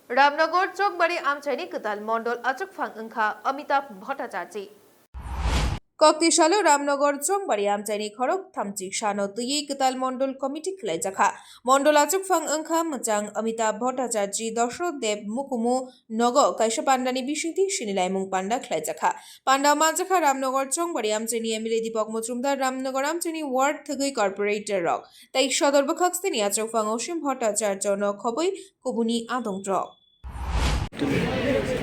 Ramnagar Chongbari amchai kwtal Mandal Achukphang wngkha Amitabh Bhattacharjee Koktisalo Ramnagar Chongbari amchai khorok thamchi shano tuyi kwtal Mandal committee khlaijakha Mandal Achukphang wngkha mchang Amitabh Bhattacharjee Dashok Dev Mukumu Nogo kaisa pandani bisiti sinilaimung panda khlaijakha panda majakha Ramnagar Chongbari amchai emile Deepak Mujumdar Ramnagar amchai ward thegui corporator rok tai sodor bokhaksthini Achukphang Osim Bhattacharjee no khobui kubuni adongtrok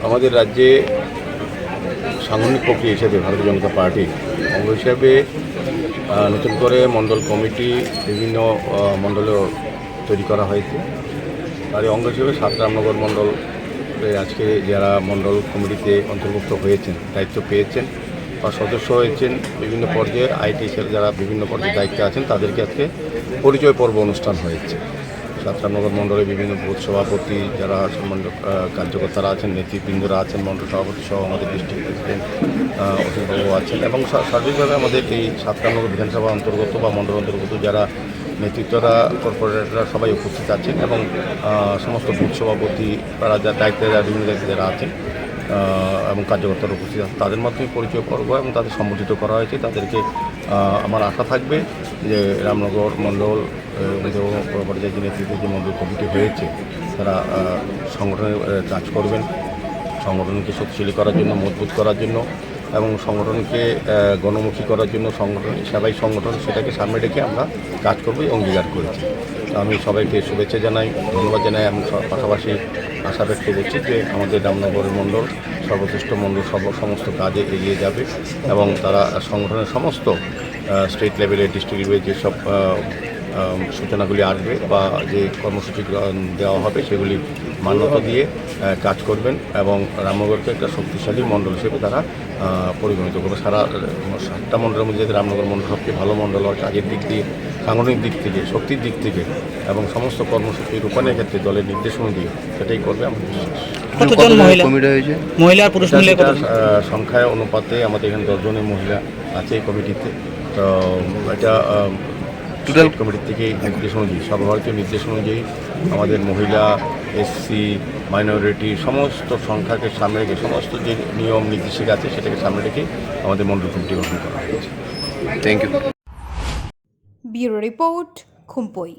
আমাদের রাজ্যে সাংগঠনিক প্রক্রিয়া হিসেবে ভারতীয় জনতা party অঙ্গ হিসেবে নতুন করে মণ্ডল কমিটি বিভিন্ন মণ্ডলে তৈরি করা হয়েছে। তার অঙ্গ হিসেবে ৭ রামনগর মণ্ডল আজকে যারা মণ্ডল কমিটিতে অন্তর্ভুক্ত হয়েছেন, দায়িত্ব পেয়েছেন বা সদস্য হয়েছেন বিভিন্ন পর্যায়ে আইটি সেল যারা বিভিন্ন পর্যায়ে দায়িত্বে আছেন তাদেরকে আজকে পরিচয় পর্ব অনুষ্ঠান হয়েছে। ৭ রামনগর মণ্ডলে বিভিন্ন বুথ সভাপতি যারা মণ্ডল কার্যকর্তারা আছেন, নেতৃবৃন্দরা আছেন, মণ্ডল সভাপতি সহ আমাদের ডিস্ট্রিক্ট প্রেসিডেন্ট অসীমবাবু আছেন এবং সার্বিকভাবে আমাদের এই ৭ রামনগর বিধানসভা অন্তর্গত বা মণ্ডল অন্তর্গত যারা নেতৃত্বরা কর্পোরেটররা সবাই উপস্থিত আছেন এবং সমস্ত বুথ সভাপতি তারা যা দায়িত্বে বিভিন্ন দায়িত্বে যারা আছেন এবং কার্যকর্তারা উপস্থিত আছেন তাদের মাধ্যমে পরিচয় পর্ব এবং তাদের সম্বোধিত করা হয়েছে। তাদেরকে আমার আশা থাকবে যে রামনগর মণ্ডল পর্যায়ে যে নেতৃত্বে যে মণ্ডল কমিটি হয়েছে তারা সংগঠনের কাজ করবেন, সংগঠনকে শক্তিশালী করার জন্য, মজবুত করার জন্য এবং সংগঠনকে গণমুখী করার জন্য সবাই সংগঠন সেটাকে সামনে রেখে আমরা কাজ করবো অঙ্গীকার করেছি। তো আমি সবাইকে শুভেচ্ছা জানাই, ধন্যবাদ জানাই। আমি পাশাপাশি আশা ব্যক্ত করছি যে আমাদের রামনগরের মণ্ডল সর্বশ্রেষ্ঠ মণ্ডল সমস্ত কাজে এগিয়ে যাবে এবং তারা সংগঠনের সমস্ত স্টেট লেভেলে ডিস্ট্রিক্ট লেভেলে যেসব সূচনাগুলি আসবে বা যে কর্মসূচি দেওয়া হবে সেগুলি মান্যতা দিয়ে কাজ করবেন এবং রামনগরকে একটা শক্তিশালী মণ্ডল হিসেবে তারা পরিগণিত করবে। 7টা মণ্ডলের মধ্যে রামনগর মণ্ডল সবচেয়ে ভালো মণ্ডল হয় কাজের দিক দিয়ে, সাংগঠনিক দিক থেকে, শক্তির দিক থেকে এবং সমস্ত কর্মসূচি রূপায়ণের ক্ষেত্রে দলের নির্দেশ অনুযায়ী সেটাই করবে আমরা বিশ্বাস। কতজন মহিলা হয়েছে? মহিলা আর পুরুষ মিলে সংখ্যায় অনুপাতে আমাদের এখানে 10 জনের মহিলা আছে এই কমিটিতে। তো এটা টোটাল কমিটি থেকে নির্দেশ অনুযায়ী, সর্বভারতীয় নির্দেশ অনুযায়ী আমাদের মহিলা, এসসি, মাইনরিটি সমস্ত সংখ্যাকে সামনে রেখে সমস্ত যে নিয়ম নির্দেশিকা আছে সেটাকে সামনে রেখে আমাদের মণ্ডল কমিটি গঠন করা হয়েছে। Thank you. Bureau report, খুমপুই।